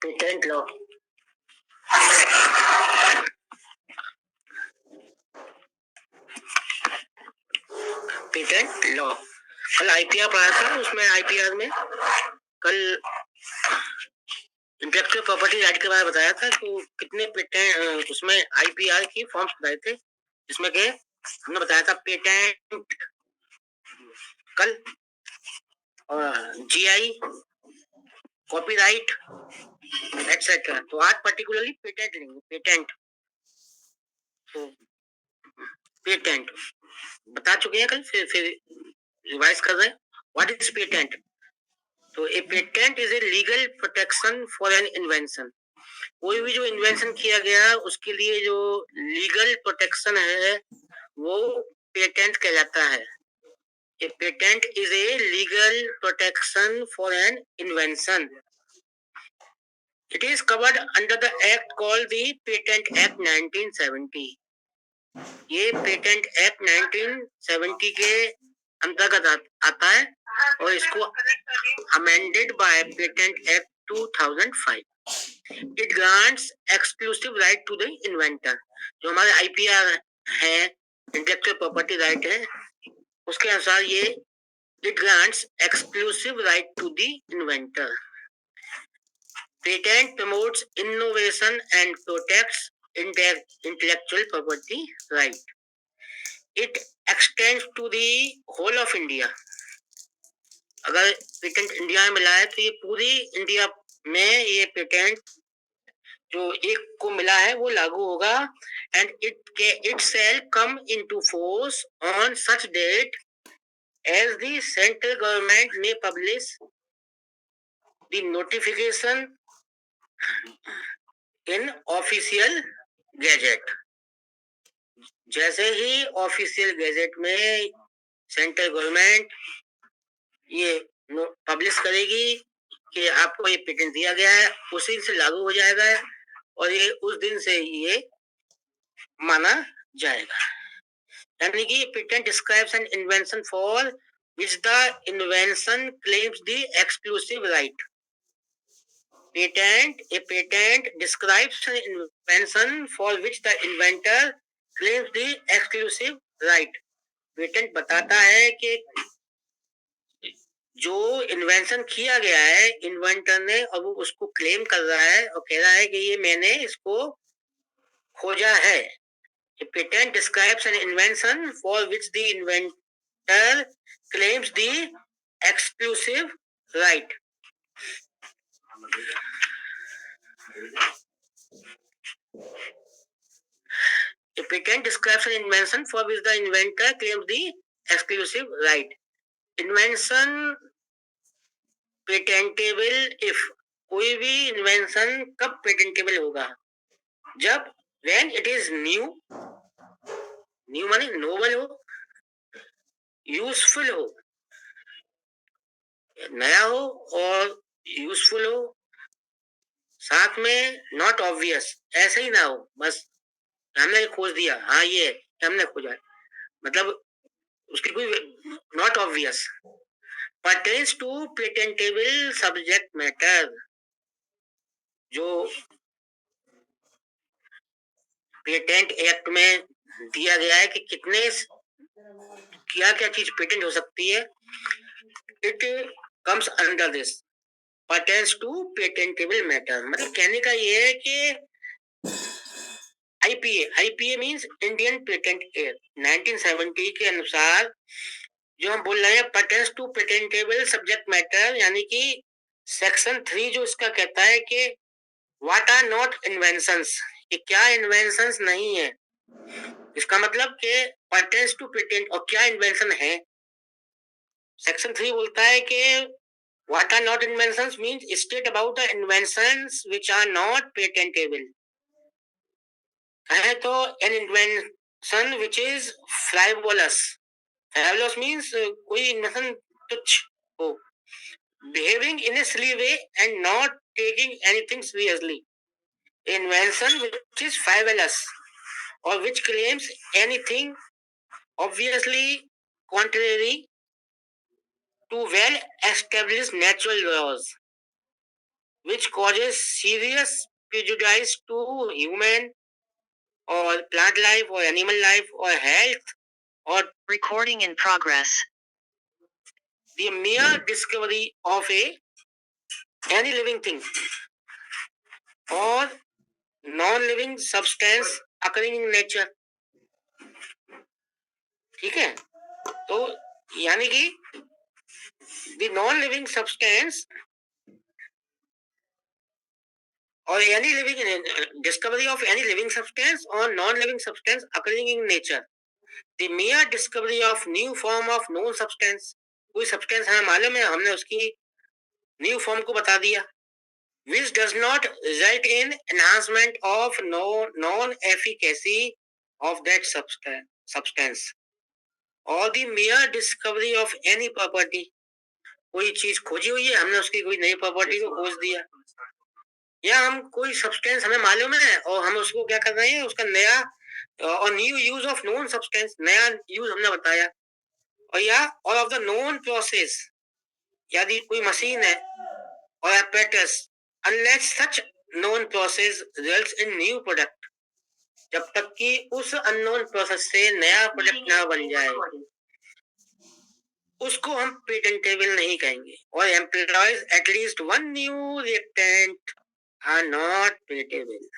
Patent law. Patent law कल IPR पढ़ा था, उसमें आईपीआर में कल इंटेलेक्चुअल प्रॉपर्टी राइट के बारे में बताया था कि कितने पेटेंट उसमें आईपीआर की फॉर्म्स बताए थे, जिसमें के हमने बताया था पेटेंट कल और जीआई, कॉपीराइट एक्सेट्रा। तो आज पर्टिकुलरली पेटेंट लेंगे। पेटेंट तो पेटेंट बता चुके हैं कल, फिर रिवाइज कर रहे हैं। What is patent? तो a patent is a legal protection for an invention. कोई भी जो इन्वेंशन किया गया उसके लिए जो लीगल प्रोटेक्शन है वो पेटेंट कहलाता है। A patent is a legal protection for an invention. It is covered under the act called the Patent Act 1970. ये पेटेंट एक्ट 1970 के अंतर्गत आता है और इसको amended bye patent act 2005. It grants exclusive right to the inventor. जो हमारे IPR है, इंटेलेक्चुअल प्रॉपर्टी राइट है, उसके अनुसार ये it grants exclusive right to the inventor. Patent promotes innovation and protects intellectual property right. It extends to the whole of India. अगर patent India में मिला है तो ये पूरी इंडिया में ये पेटेंट जो एक को मिला है वो लागू होगा। And it shall come into force on such date as the central government may publish the notification in official gazette. जैसे ही ऑफिशियल गैजेट में सेंट्रल गवर्नमेंट ये पब्लिश करेगी कि आपको ये पेटेंट दिया गया है, उसी दिन से लागू हो जाएगा और ये उस दिन से ये माना जाएगा। यानी कि patent describes an invention for which the invention claims the exclusive right. A patent describes an invention for which the inventor claims the exclusive right. Patent बताता है कि जो इन्वेंशन किया गया है इन्वेंटर ने और वो उसको क्लेम कर रहा है और कह रहा है कि ये मैंने इसको खोजा है। A patent describes an invention for which the inventor claims the exclusive right. A patent describes an invention for which the inventor claims the exclusive right. Invention patentable if कोई भी इन्वेंशन कब पेटेंटेबल होगा? जब when it is new माने novel हो, useful हो, नया हो और यूजफुल हो, साथ में नॉट ऑब्वियस, ऐसे ही ना हो बस हमने खोज दिया, हाँ ये हमने खोजा, मतलब उसकी कोई not obvious. pertains to patentable subject matter। जो पेटेंट एक्ट में दिया गया है कि कितने क्या क्या चीज पेटेंट हो सकती है, it comes under this pertains to patentable matter। मतलब कहने का ये है कि IPA means Indian patent act 1970 के अनुसार जो हम बोल रहे हैं pertains to patentable subject matter, यानी कि सेक्शन 3 जो इसका कहता है कि व्हाट आर नॉट इन्वेंशंस, कि क्या इन्वेंशंस नहीं है। इसका मतलब कि pertains to patent और क्या इन्वेंशन है। सेक्शन 3 बोलता है कि what are not inventions means state about the inventions which are not patentable. है तो an invention which is frivolous. Frivolous means कोई इन्वेंशन तुच्छ हो, behaving in a silly way and not taking anything seriously. Invention which is frivolous or which claims anything obviously contrary to well-established natural laws, which causes serious prejudice to human or plant life or animal life or health or recording in progress. The mere discovery of any living thing or non-living substance occurring in nature. ठीक है, तो यानी कि the non-living substance or any living discovery of any living substance or non-living substance occurring in nature. The mere discovery of new form of known substance. कोई substance हमें मालूम है, हमने उसकी new form को बता दिया. Which does not result in enhancement of non-efficacy of that substance. Or the mere discovery of any property. कोई चीज खोजी हुई है, हमने उसकी कोई नई प्रॉपर्टी को खोज दिया, या हम कोई सब्सटेंस हमें मालूम है और हम उसको क्या कर रहे हैं, उसका नया और new use of known substance, नया यूज हमने बताया, और या all of the known process, यदि कोई मशीन है और apparatus, unless such known process results in new product, जब तक कि उस अननोन प्रोसेस से नया प्रोडक्ट ना बन जाए, उसको हम पेटेंटेबल नहीं कहेंगे. और employs at least one new reactant are not patentable,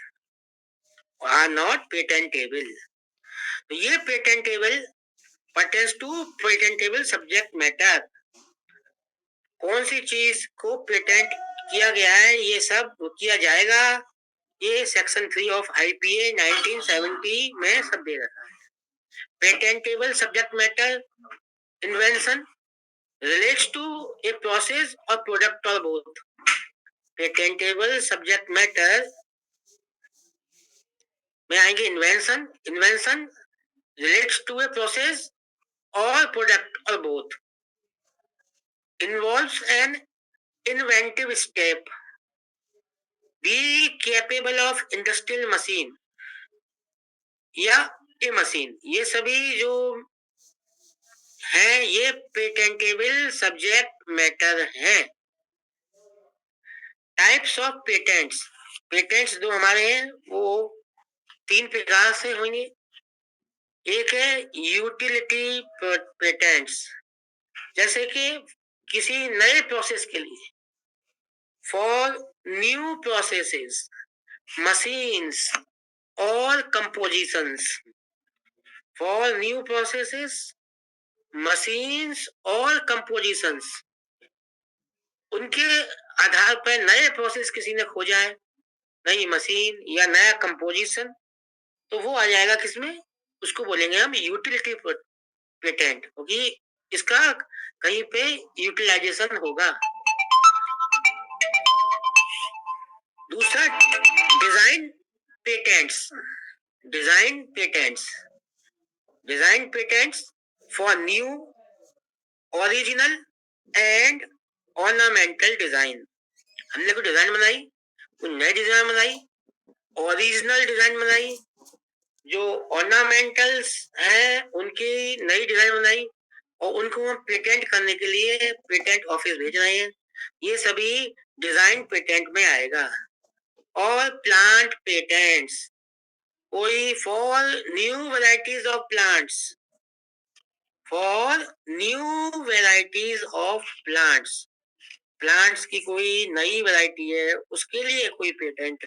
are not patentable. तो ये patentable pertains to patentable subject matter. कौन सी चीज को पेटेंट किया गया है, ये सब किया जाएगा, ये सेक्शन 3 ऑफ IPA 1970 में सब दे रखा है. Patentable subject matter invention relates to a process or product or both. Patentable subject matter में आएंगे invention. Invention relates to a process or product or both. Involves an inventive step. Be capable of industrial machine या a machine. ये सभी जो है ये patentable subject matter है. Types of patents. Patents जो हमारे हैं वो 3 प्रकार से होंगे. एक है यूटिलिटी पेटेंट्स, जैसे कि किसी नए प्रोसेस के लिए, फॉर न्यू प्रोसेसेस, मशीन्स और compositions. For new processes, machines और कंपोजिशंस, उनके आधार पर नए प्रोसेस किसी ने खोजा है, नई मशीन या नया कंपोजिशन, तो वो आ जाएगा किसमें, उसको बोलेंगे हम यूटिलिटी पेटेंट, क्योंकि इसका कहीं पे यूटिलाइजेशन होगा. दूसरा design patents. Design patents. Design patents for new, original and ornamental design. हमने कोई डिजाइन बनाई, कोई नई डिजाइन बनाई, ओरिजिनल डिजाइन बनाई, जो ऑर्नामेंटल्स हैं उनकी नई डिजाइन बनाई, और उनको हम पेटेंट करने के लिए पेटेंट ऑफिस भेज रहे हैं, ये सभी डिजाइन पेटेंट में आएगा. और प्लांट पेटेंट्स, कोई for new varieties of plants, for new varieties of plants, plants की कोई नई वैरायटी है उसके लिए कोई पेटेंट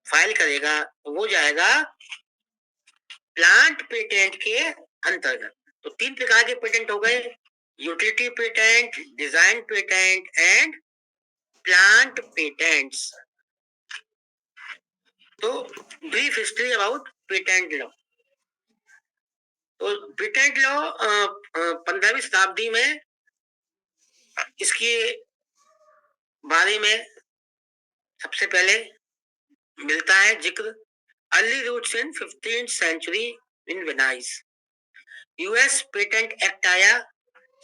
फाइल करेगा तो वो जाएगा प्लांट पेटेंट के अंतर्गत. तो 3 प्रकार के पेटेंट हो गए, utility patent, design patent and plant patents. तो brief history about patent law. तो पेटेंट लॉ 15वीं शताब्दी में इसके बारे में सबसे पहले मिलता है जिक्र. Early roots in 15th century in Venice. US patent act आया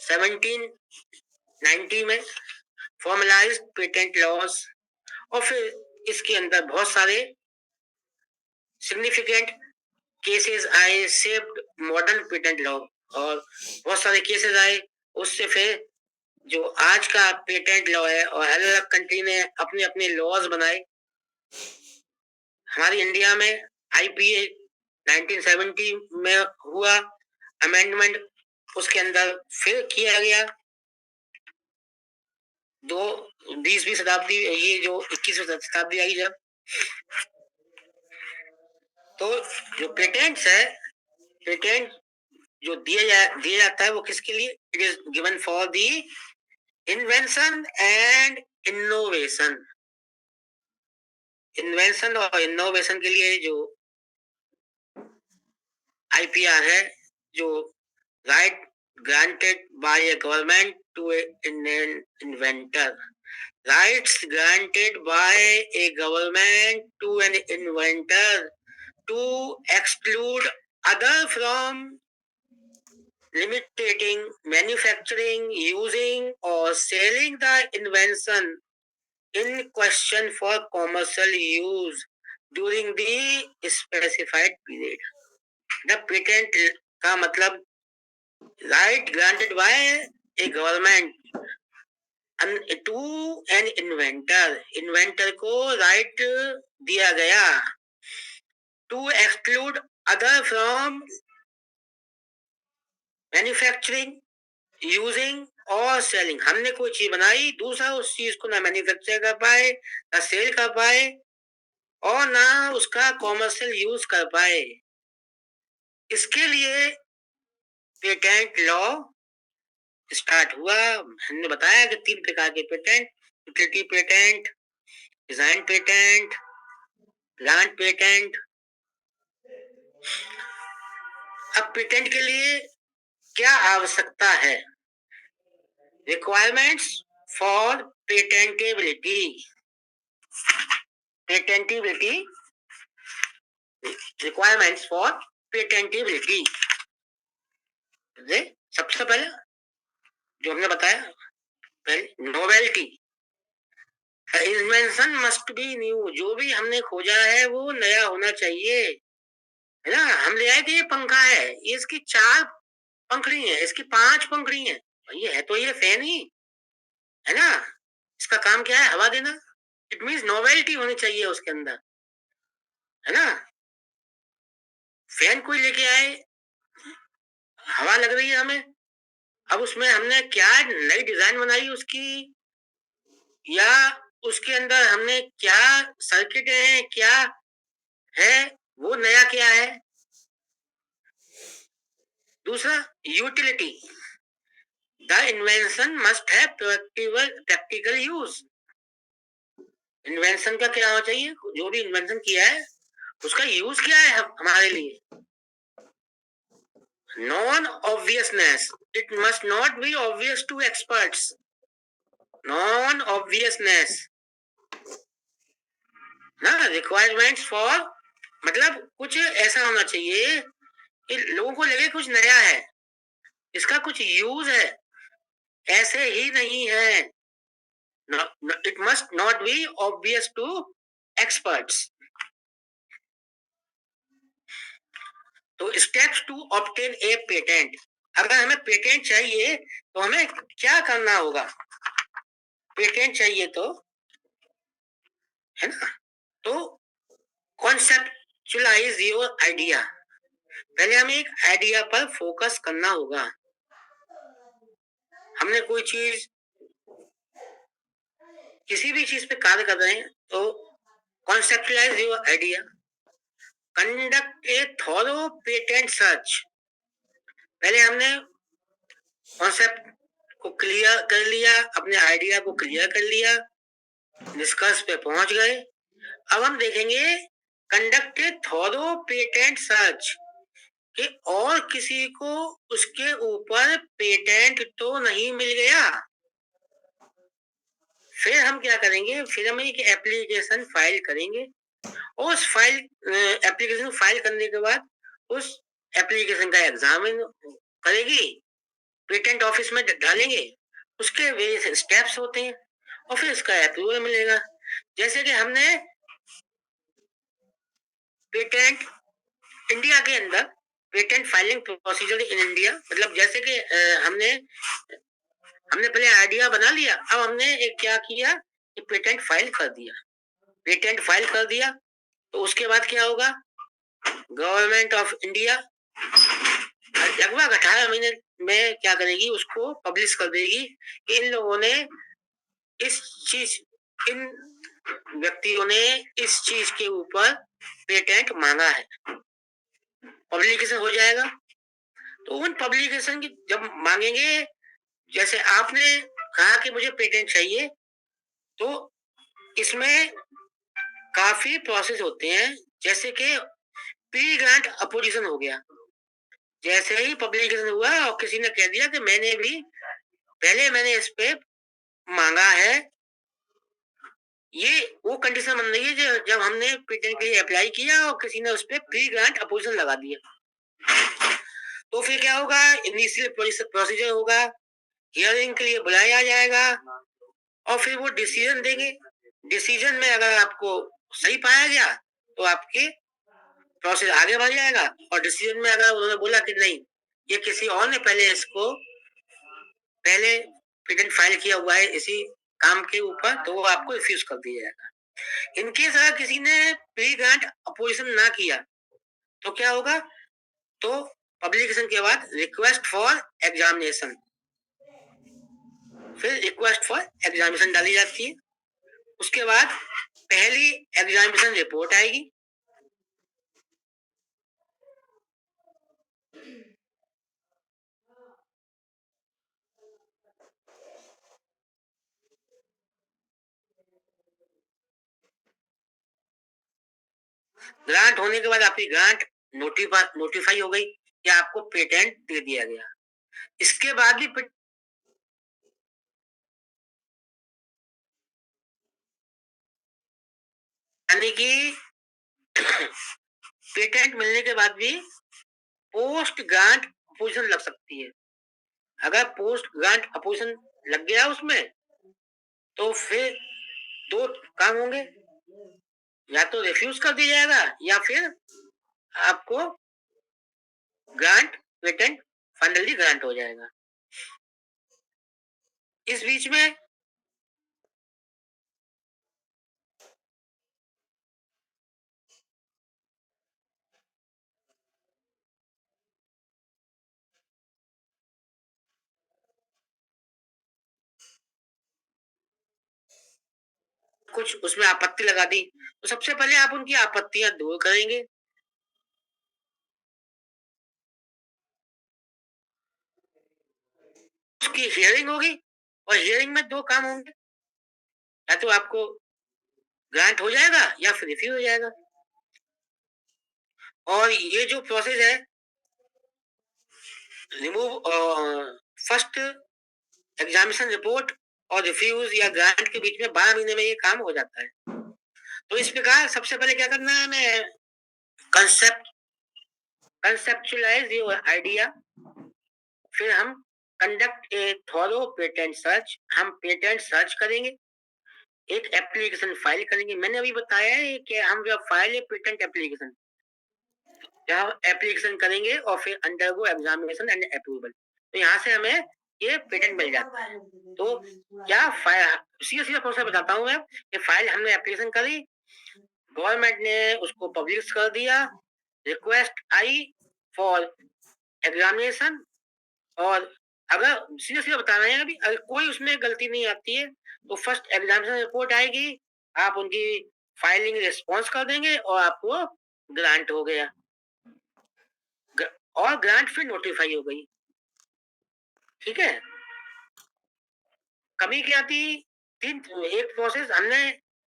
1790 में, फॉर्मलाइज्ड पेटेंट लॉज, और फिर इसके अंदर बहुत सारे सिग्निफिकेंट केसेस आए, शेप्ड मॉडर्न पेटेंट लॉ, और बहुत सारे केसेस आए उससे फिर जो आज का पेटेंट लॉ है और अलग अलग कंट्री ने अपने अपने लॉज बनाए। हमारी इंडिया में आईपीए 1970 में हुआ अमेंडमेंट, उसके अंदर फिर किया गया 20वीं शताब्दी, ये जो 21वीं शताब्दी आई जब, तो जो पेटेंट्स है, पेटेंट जो दिया जाता है वो किसके लिए? It is given for the invention and innovation. Invention और इनोवेशन के लिए जो आईपीआर है, जो right granted by a government to an inventor, rights granted by a government to an inventor to exclude other from limiting manufacturing, using or selling the invention in question for commercial use during the specified period. The patent का मतलब right granted by a government to an inventor, inventor को right दिया गया to exclude other from manufacturing, using और selling. हमने कोई चीज बनाई, दूसरा उस चीज को ना मैन्युफैक्चर कर पाए, ना सेल कर पाए और ना उसका कॉमर्शियल यूज कर पाए। इसके लिए पेटेंट लॉ स्टार्ट हुआ। हमने बताया कि 3 प्रकार के patent, utility patent, design patent, grant patent. अब पेटेंट के लिए क्या आवश्यकता है? Requirements for patentability. Patentability, requirements for patentability. सबसे पहले जो हमने बताया, पहले novelty, invention must be new. जो भी हमने खोजा है वो नया होना चाहिए, है ना। हम ले आए थे ये पंखा है, ये इसकी 4 पंखड़ी है, इसकी 5 पंखड़ी है, ये है तो ये फैन ही है ना। इसका काम क्या है? हवा देना। इट मीन्स नोवेल्टी होनी चाहिए उसके अंदर, है ना। फैन कोई लेके आए, हवा लग रही है हमें, अब उसमें हमने क्या नई डिजाइन बनाई उसकी, या उसके अंदर हमने क्या सर्किट है, क्या है, वो नया क्या है। दूसरा utility, the invention must have practical use. Invention का क्या होना चाहिए? जो भी इन्वेंशन किया है उसका यूज क्या है हमारे लिए। Non obviousness, it must not be obvious to experts. Non obviousness ना, रिक्वायरमेंट्स फॉर मतलब कुछ ऐसा होना चाहिए कि लोगों को लगे कुछ नया है, इसका कुछ यूज है, ऐसे ही नहीं है। It must not be obvious to experts. तो steps to obtain a patent, अगर हमें पेटेंट चाहिए तो हमें क्या करना होगा? पेटेंट चाहिए तो, है ना, तो कॉन्सेप्चुअलाइज योर आइडिया। पहले हमें एक आइडिया पर फोकस करना होगा। हमने कोई चीज, किसी भी चीज पे कार्य कर रहे हैं तो conceptualise your idea, conduct a thorough patent search. पहले हमने कॉन्सेप्ट को क्लियर कर लिया, अपने आइडिया को क्लियर कर लिया, निष्कर्ष पे पहुंच गए। अब हम देखेंगे conduct a thorough patent search कि और किसी को उसके ऊपर पेटेंट तो नहीं मिल गया। फिर हम क्या करेंगे? फिर हम एक एप्लीकेशन फाइल करेंगे और उस फाइल एप्लीकेशन फाइल करने के बाद उस एप्लीकेशन का एग्जाम करेगी, पेटेंट ऑफिस में डालेंगे, उसके वेरियस स्टेप्स होते हैं और फिर इसका अप्रूवल मिलेगा। जैसे कि हमने पेटेंट इंडिया के अंदर patent filing procedure in India, मतलब जैसे कि हमने पहले आइडिया बना लिया, अब हमने एक क्या किया कि पेटेंट फाइल कर दिया। पेटेंट फाइल कर दिया तो उसके बाद क्या होगा, गवर्नमेंट ऑफ इंडिया लगभग 18 महीने में क्या करेगी, उसको पब्लिश कर देगी कि इन लोगों ने इस चीज, इन व्यक्तियों ने इस चीज के ऊपर पेटेंट मांगा है। पब्लिकेशन हो जाएगा। तो उन पब्लिकेशन की जब मांगेंगे, जैसे आपने कहा कि मुझे पेटेंट चाहिए, तो इसमें काफी प्रोसेस होते हैं, जैसे कि प्री ग्रांट अपोजिशन हो गया। जैसे ही पब्लिकेशन हुआ और किसी ने कह दिया कि मैंने इस पे मांगा है, ये वो कंडीशन बन रही है जब हमने पेटेंट के लिए अप्लाई किया और किसी ने उस पर प्री ग्रांट अपोजिशन लगा दिया। तो फिर क्या होगा, इनिशियल प्रोसीजर होगा, हियरिंग के लिए बुलाया जाएगा और फिर वो डिसीजन देंगे। डिसीजन में अगर आपको सही पाया गया तो आपके प्रोसेस आगे बढ़ जाएगा, और डिसीजन में अगर उन्होंने बोला कि नहीं, ये किसी और ने पहले पेटेंट फाइल किया हुआ है इसी काम के ऊपर, तो वो आपको रिफ्यूज कर दिया जाएगा। इनकेस अगर किसी ने प्री ग्रांट अपोजिशन ना किया तो क्या होगा, तो पब्लिकेशन के बाद रिक्वेस्ट फॉर एग्जामिनेशन, फिर रिक्वेस्ट फॉर एग्जामिनेशन डाली जाती है। उसके बाद पहली एग्जामिनेशन रिपोर्ट आएगी। ग्रांट होने के बाद आपकी ग्रांट नोटिफाई हो गई कि आपको पेटेंट दे दिया गया। इसके बाद भी यानी कि पेटेंट मिलने के बाद भी पोस्ट ग्रांट अपोजिशन लग सकती है। अगर पोस्ट ग्रांट अपोजिशन लग गया उसमें, तो फिर दो काम होंगे, या तो रिफ्यूज कर दिया जाएगा या फिर आपको ग्रांट पेटेंट फाइनली ग्रांट हो जाएगा। इस बीच में कुछ उसमें आपत्ति लगा दी, तो सबसे पहले आप उनकी आपत्तियां दूर करेंगे। उसकी हियरिंग होगी, और हियरिंग में दो काम होंगे, या तो आपको ग्रांट हो जाएगा या फिर रिफ्यूज हो जाएगा। और ये जो प्रोसेस है, रिमूव फर्स्ट एग्जामिनेशन रिपोर्ट और रिफ्यूज या ग्रांट के बीच में 12 महीने में ये काम हो जाता है। तो इस प्रकार सबसे पहले क्या करना है, हमें कंसेप्चुलाइज योर आइडिया, फिर हम conduct a thorough patent search, हम पेटेंट सर्च करेंगे, एक एप्लीकेशन फाइल करेंगे। मैंने अभी बताया है कि हम जब फाइल है पेटेंट एप्लीकेशन, जहाँ एप्लीकेशन करेंगे और फिर अंडरगो एग्जामिनेशन एंड अप्रूवल, तो यहाँ से हमें ये पेटेंट मिल जाता है। तो क्या फाइल, सीधा सीधा प्रोसेस बताता हूँ मैं, कि फाइल हमने एप्लीकेशन करी, गवर्नमेंट ने उसको पब्लिश कर दिया, रिक्वेस्ट आई फॉर एग्जामिनेशन, और अगर सीधा सीधा बताना है अभी, अगर कोई उसमें गलती नहीं आती है तो फर्स्ट एग्जामिनेशन रिपोर्ट आएगी, आप उनकी फाइलिंग रिस्पॉन्स कर देंगे और आपको ग्रांट हो गया, और ग्रांट फिर नोटिफाई हो गई। ठीक है, कमी क्या थी, एक प्रोसेस हमने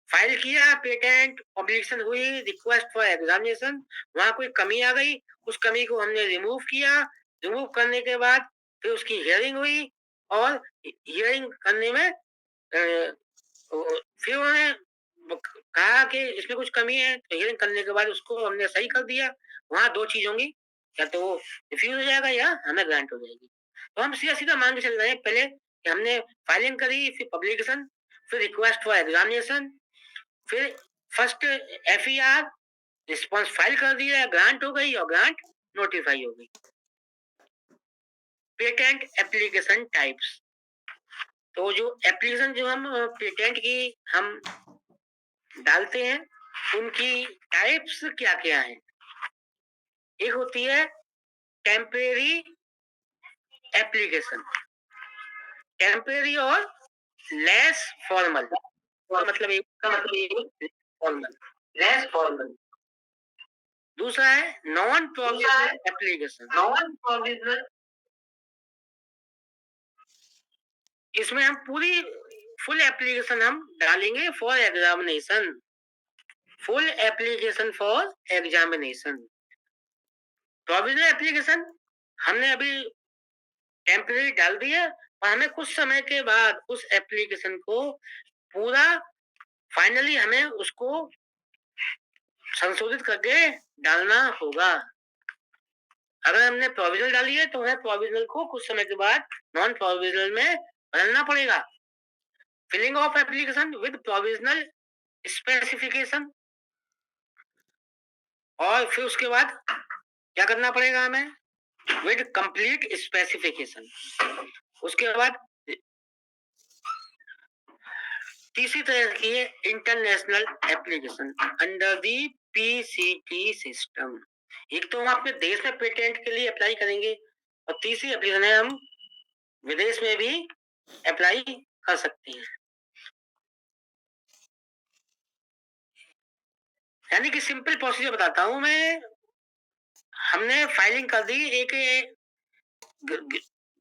फाइल किया, पेटेंट पब्लिकेशन हुई, रिक्वेस्ट फॉर एग्जामिनेशन, वहां कोई कमी आ गई, उस कमी को हमने रिमूव किया, रिमूव करने के बाद फिर उसकी हियरिंग हुई, और हियरिंग करने में फिर उन्होंने कहा कि इसमें कुछ कमी है, तो हियरिंग करने के बाद उसको हमने सही कर दिया। वहां दो चीज होंगी, या तो वो रिफ्यूज हो जाएगा या हमें ग्रांट हो जाएगी। तो हम सीधा सीधा मान के चल रहे हैं पहले कि हमने फाइलिंग करी, फिर पब्लिकेशन, फिर रिक्वेस्ट फॉर एग्जामिनेशन, फिर फर्स्ट एफईआर रिस्पॉन्स फाइल कर दिया, ग्रांट हो गई, और ग्रांट नोटिफाई हो गई। पेटेंट एप्लीकेशन टाइप्स, तो जो एप्लीकेशन जो हम पेटेंट की हम डालते हैं उनकी टाइप्स क्या क्या हैं। एक होती है टेम्परेरी एप्लीकेशन, टेम्परेरी और लेस फॉर्मल, तो मतलब एक फॉर्मल, लेस फॉर्मल। दूसरा है non provisional application, non provisional, इसमें हम पूरी फुल एप्लीकेशन हम डालेंगे for examination, full application for examination. Provisional application हमने अभी टेम्परेरी डाल दिया और हमें कुछ समय के बाद उस एप्लीकेशन को पूरा फाइनली हमें उसको संशोधित करके डालना होगा। अगर हमने प्रोविजनल डाली है तो हमें प्रोविजनल को कुछ समय के बाद नॉन प्रोविजनल में बदलना पड़ेगा। Filling of application with provisional specification, और फिर उसके बाद क्या करना पड़ेगा हमें, विद कंप्लीट स्पेसिफिकेशन। उसके बाद तीसरी तरह की है international application under the PCT system. एक तो हम अपने देश में पेटेंट के लिए अप्लाई करेंगे और तीसरी एप्लीकेशन है हम विदेश में भी अप्लाई कर सकते हैं। यानी कि सिंपल प्रोसीजर बताता हूं मैं। हमने फाइलिंग कर दी एक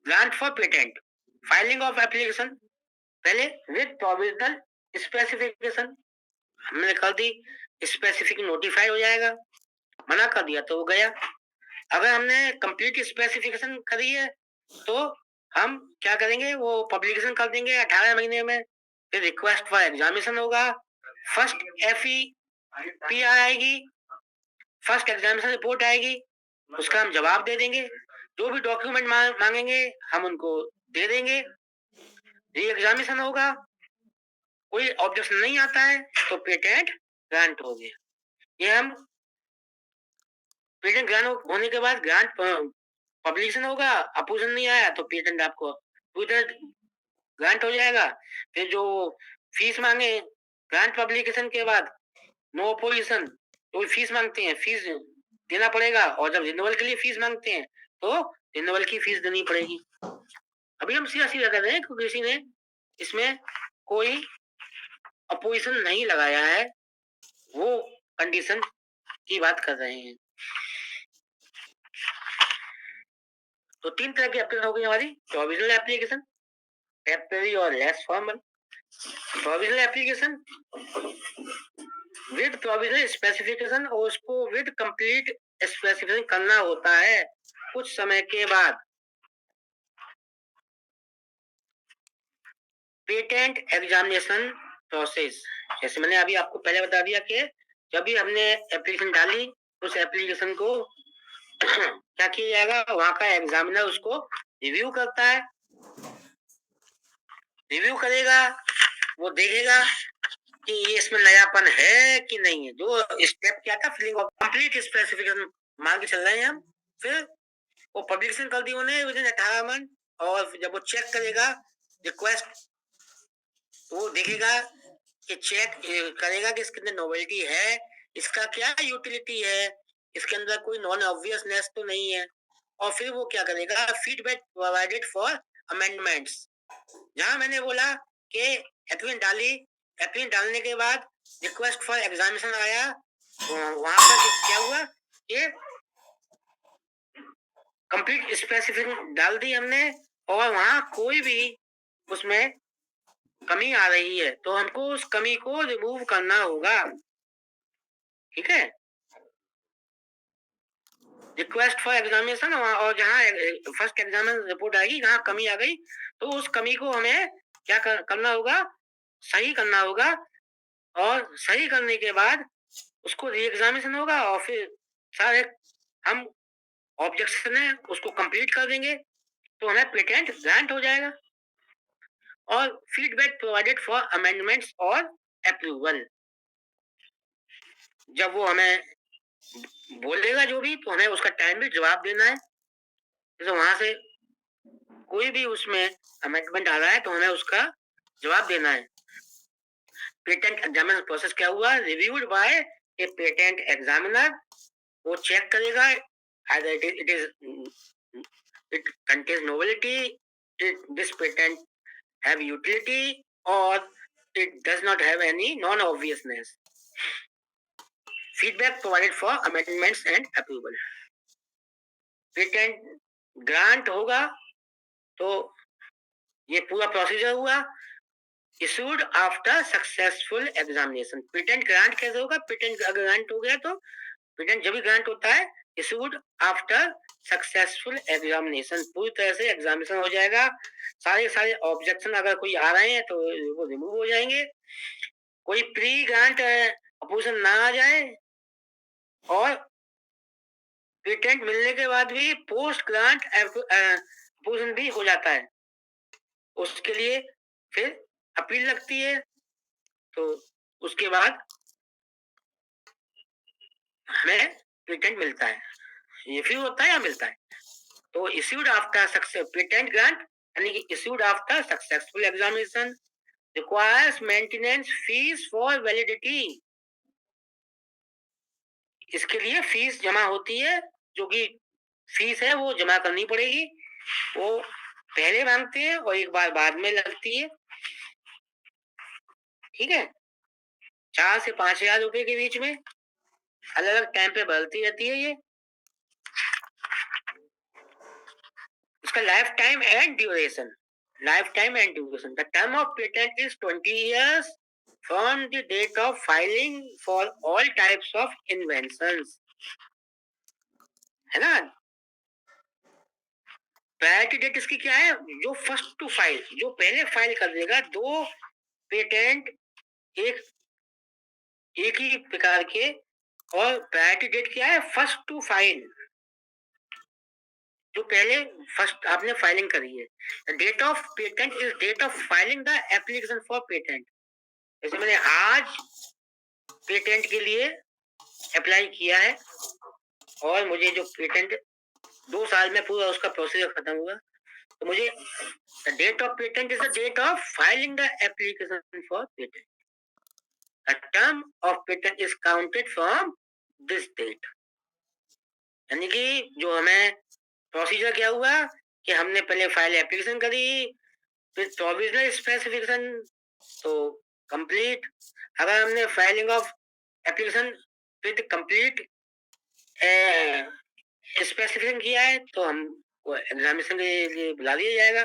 grant for patent, filing of application पहले विद प्रोविजनल स्पेसिफिकेशन हमने कर दी, स्पेसिफिक नोटिफाई हो जाएगा, मना कर दिया तो वो गया। अगर हमने कंप्लीट स्पेसिफिकेशन करी है तो हम क्या करेंगे, वो पब्लिकेशन कर देंगे 18 महीने में, फिर रिक्वेस्ट फॉर एग्जामिनेशन होगा, फर्स्ट FEPR आएगी, फर्स्ट एग्जामिनेशन रिपोर्ट आएगी, उसका हम जवाब दे देंगे, जो भी डॉक्यूमेंट मांगेंगे हम उनको दे देंगे, री एग्जामिनेशन होगा, कोई ऑब्जेक्शन नहीं आता है तो पेटेंट ग्रांट हो गया। ये हम पेटेंट ग्रांट होने के बाद ग्रांट पब्लिकेशन होगा, अपोजिशन नहीं आया तो पेटेंट आपको ग्रांट हो जाएगा। फिर जो फीस मांगे ग्रांट पब्लिकेशन के बाद, नो अपोजिशन तो फीस मांगते हैं, फीस देना पड़ेगा, और जब रिन्यूअल के लिए फीस मांगते हैं तो रिन्यूअल की फीस देनी पड़ेगी। अभी हम सीधा सीधा कर रहे हैं क्योंकि किसी ने इसमें कोई अपोजिशन नहीं लगाया है, वो कंडीशन की बात कर रहे हैं। तो तीन तरह की एप्लीकेशन हो गई हमारी, प्रोविजनल एप्लीकेशन, टेम्परेरी और less formal. Provisional application with provisional specification, और उसको विद कंप्लीट स्पेसिफिकेशन करना होता है कुछ समय के बाद। पेटेंट एग्जामिनेशन प्रोसेस, जैसे मैंने अभी आपको पहले बता दिया कि जब भी हमने एप्लीकेशन डाली उस एप्लीकेशन को क्या किया जाएगा, वहां का एग्जामिनर उसको रिव्यू करता है, रिव्यू करेगा, वो देखेगा कि ये इसमें नयापन है कि नहीं है। जो स्टेप क्या था, फिलिंग ऑफ कंप्लीट स्पेसिफिकेशन मान के चल रहे हैं हम, फिर वो पब्लिकेशन कर दी उन्हें विदिन 18 मंथ, और जब वो चेक करेगा रिक्वेस्ट, वो देखेगा कि चेक करेगा कि इसके अंदर नोवेल्टी है, इसका क्या यूटिलिटी है, इसके अंदर कोई नॉन ऑब्वियसनेस तो नहीं है, और फिर वो क्या करेगा, फीडबैक प्रोवाइडेड फॉर अमेंडमेंट्स। जहां मैंने बोला कि एप्लीकेशन डाली, एप्लीकेशन डालने के बाद रिक्वेस्ट फॉर एग्जामिनेशन आया, वहां पर क्या हुआ कि कंप्लीट स्पेसिफिकेशन डाल दी हमने, और वहां कोई भी उसमें कमी आ रही है तो हमको उस कमी को रिमूव करना होगा। ठीक है, रिक्वेस्ट फॉर एग्जामिनेशन, और जहाँ फर्स्ट एग्जामिनेशन रिपोर्ट आएगी, जहाँ कमी आ गई तो उस कमी को हमें क्या करना होगा, सही करना होगा, और सही करने के बाद उसको री एग्जामिनेशन होगा, और फिर सारे हम ऑब्जेक्शन है उसको कंप्लीट कर देंगे तो हमें पेटेंट ग्रांट हो जाएगा। और फीडबैक प्रोवाइडेड फॉर अमेंडमेंट्स और अप्रूवल, जब वो हमें बोलेगा जो भी, तो हमें उसका टाइम भी जवाब देना है। जैसे वहां से कोई भी उसमें अमेंडमेंट आ रहा है तो हमें उसका जवाब देना है। पेटेंट एग्जामिनेशन प्रोसेस क्या हुआ? Reviewed by A patent examiner. वो चेक करेगा either it contains novelty, this patent have utility, or it does not have any non-obviousness. Feedback provided for amendments and approval. Patent grant होगा तो ये पूरा procedure हुआ। Issued after successful examination. Patent grant कैसे होगा? Patent अगर grant हो गया तो पेटेंट जब भी ग्रांट होता है इशूड आफ्टर सक्सेसफुल एग्जामिनेशन, पूरी तरह से एग्जामिनेशन हो जाएगा। सारे ऑब्जेक्शन अगर कोई आ रहे हैं तो वो रिमूव हो जाएंगे। कोई प्री ग्रांट अपोजिशन ना आ जाए, और पेटेंट मिलने के बाद भी पोस्ट ग्रांट अपोजिशन भी हो जाता है। उसके लिए फिर अपील लगती है, तो उसके बाद हमें पेटेंट मिलता है। ये फिर होता है या मिलता है। तो issued after success patent grant यानी कि issued after successful examination requires maintenance fees for validity. इसके लिए फीस जमा होती है, जो कि फीस है वो जमा करनी पड़ेगी। वो पहले मांगते हैं और एक बार बाद में लगती है। ठीक है, 4 से 5,000 रुपए के बीच में अलग अलग टाइम पे बढ़ती रहती है ये। इसका life time and duration. Lifetime and duration. The term of patent is 20 years from the date of filing for all types of inventions. है ना? प्रायोरिटी डेट इसकी क्या है? जो फर्स्ट टू फाइल, जो पहले फाइल कर देगा। दो पेटेंट एक एक ही प्रकार के, और प्रायोरिटी डेट क्या है? फर्स्ट टू फाइल, जो पहले फर्स्ट आपने फाइलिंग करी है। Date of patent is date of filing the application for patent. जैसे मैंने आज पेटेंट के लिए अप्लाई किया है और मुझे जो पेटेंट 2 साल में पूरा उसका प्रोसीजर खत्म हुआ, तो मुझे the date of patent is the date of filing the application for patent. The term of patent is counted from this date. यानी कि जो हमें प्रोसीजर क्या हुआ कि हमने पहले फाइल एप्लीकेशन करी, फिर प्रोविजनल स्पेसिफिकेशन तो कंप्लीट। अगर हमने filing of application with complete specification किया है तो हम एग्जामिनेशन के लिए बुला दिया जाएगा।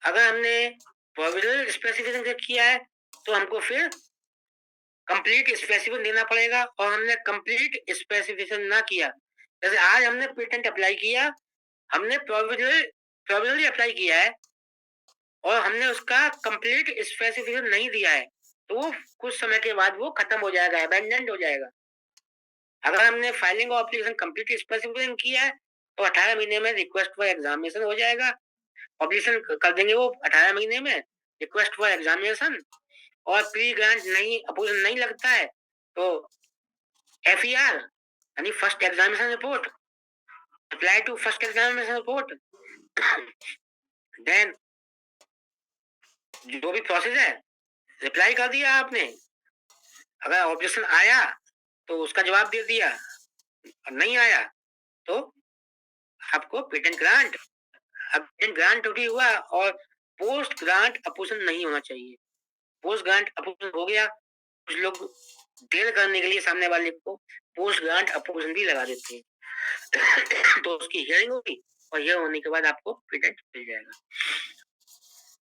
अगर हमने प्रोविजनल स्पेसिफिकेशन किया है तो हमको फिर कंप्लीट स्पेसिफिकेशन देना पड़ेगा, और हमने कंप्लीट स्पेसिफिकेशन ना किया, जैसे आज हमने पेटेंट अप्लाई किया, हमने प्रोविजनली अप्लाई किया है और हमने उसका कंप्लीट स्पेसिफिकेशन नहीं दिया है, तो वो कुछ समय के बाद वो खत्म हो जाएगा, अबेंडेंट हो जाएगा। अगर हमने फाइलिंग और एप्लीकेशन कंप्लीट स्पेसिफिकेशन किया है तो 18 महीने में रिक्वेस्ट फॉर एग्जामिनेशन हो जाएगा। पब्लिशन कर देंगे वो 18 महीने में रिक्वेस्ट फॉर एग्जामिनेशन। और प्री ग्रांट नहीं अपोजिशन नहीं लगता है तो FER यानी first examination report, apply to first examination report, then जो भी प्रोसेस है रिप्लाई कर दिया आपने। अगर ऑब्जेक्शन आया तो उसका जवाब दे दिया, नहीं आया तो आपको पेटेंट ग्रांट। अब पेटेंट ग्रांट भी हुआ और पोस्ट ग्रांट अपोजिशन नहीं होना चाहिए। पोस्ट ग्रांट अपोजिशन हो गया, कुछ लोग देर करने के लिए सामने वाले को पोस्ट ग्रांट अपोजिशन भी लगा देते हैं तो उसकी हियरिंग होगी और हियर होने के बाद आपको पेटेंट मिल जाएगा।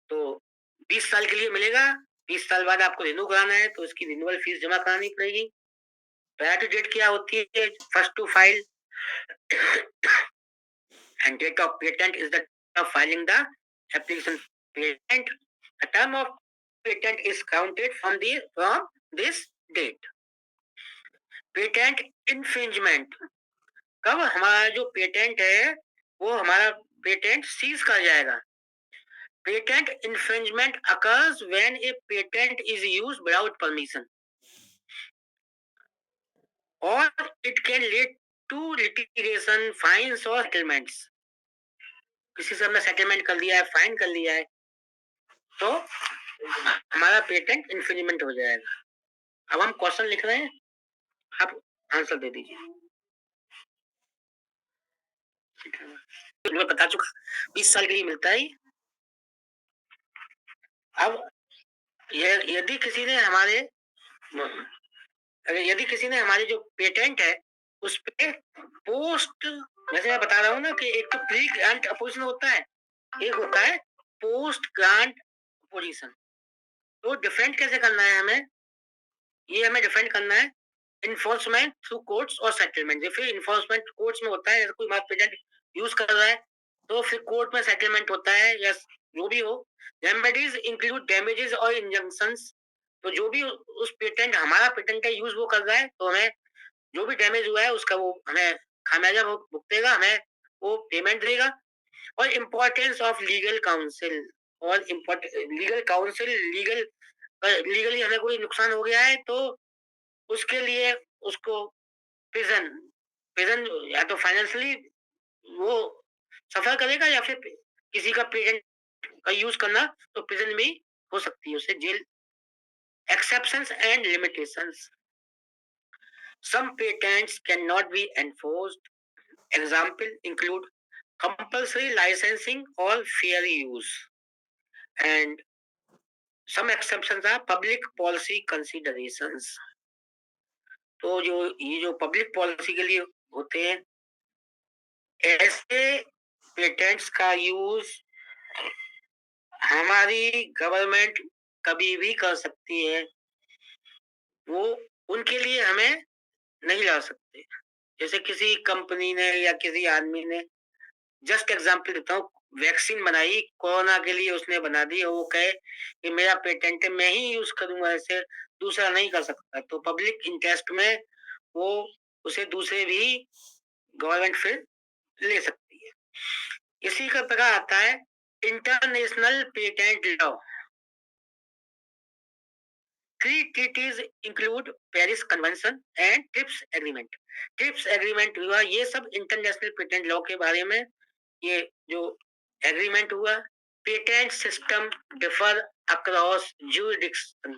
तो 20 साल के लिए मिलेगा। 20 साल बाद आपको रिन्यू कराना है तो इसकी रिन्यूअल फीस जमा करानी पड़ेगी। प्रायोरिटी डेट क्या होती है? First to file, and date of patent is the date of filing the application patent. The term of patent is counted from this date. Patent infringement, कब हमारा जो पेटेंट है वो हमारा पेटेंट सीज कर जाएगा। Patent infringement occurs when a patent is used without permission. और it can lead to litigation, fines और सेटलमेंट्स। किसी से हमने सेटलमेंट कर लिया है, फाइन कर लिया है, तो हमारा पेटेंट इन्फ्रिंजमेंट हो जाएगा। अब हम क्वेश्चन लिख रहे हैं, आप आंसर दे दीजिए। मैं बता चुका, 20 साल के लिए मिलता है। अब यदि किसी ने हमारे यदि किसी ने हमारी जो पेटेंट है उस पे पोस्ट, जैसे मैं बता रहा हूँ ना कि एक तो प्री ग्रांट अपोजिशन होता है, एक होता है पोस्ट ग्रांट अपोजिशन। तो डिफरेंट कैसे करना है हमें, ये हमें डिफरेंट करना है इन्फोर्समेंट थ्रू कोर्ट्स और सेटलमेंट। जैसे इन्फोर्समेंट कोर्ट्स में होता है, जैसे कोई हमारा पेटेंट यूज कर रहा है तो फिर कोर्ट में सेटलमेंट होता है या जो भी हो। रेमेडीज इंक्लूड डैमेजेस और इंजंक्शंस। तो जो भी उस पेटेंट, हमारा पेटेंट का यूज वो कर रहा है, तो हमें जो भी डैमेज हुआ है उसका वो हमें खामियाजा भुगतेगा, हमें वो पेमेंट देगा। और इम्पोर्टेंस ऑफ लीगल काउंसिल, और लीगल काउंसिल, लीगली हमें कोई नुकसान हो गया है तो उसके लिए उसको प्रिजन प्रिजन या तो फाइनेंशियली वो सफर करेगा, या फिर किसी का पेटेंट का यूज करना तो प्रिजन में ही हो सकती है, उसे जेल। Exceptions and limitations, some patents cannot be enforced. Example include compulsory licensing or fair use, and some exceptions are public policy considerations. तो ये जो पब्लिक पॉलिसी के लिए होते हैं, ऐसे पेटेंट्स का यूज हमारी गवर्नमेंट कभी भी कर सकती है, वो उनके लिए हमें नहीं ला सकते। जैसे किसी कंपनी ने या किसी आदमी ने, जस्ट एग्जांपल देता हूँ, वैक्सीन बनाई कोरोना के लिए, उसने बना दी और वो कहे कि मेरा पेटेंट है, मैं ही यूज करूंगा, ऐसे दूसरा नहीं कर सकता। तो पब्लिक इंटरेस्ट में वो उसे दूसरे भी गवर्नमेंट फिर ले सकती है। इसी का प्रकार आता है international patent law. Three treaties include Paris convention and trips agreement. Trips agreement हुआ, ये सब इंटरनेशनल पेटेंट लॉ के बारे में ये जो एग्रीमेंट हुआ। Patent system differ across jurisdiction.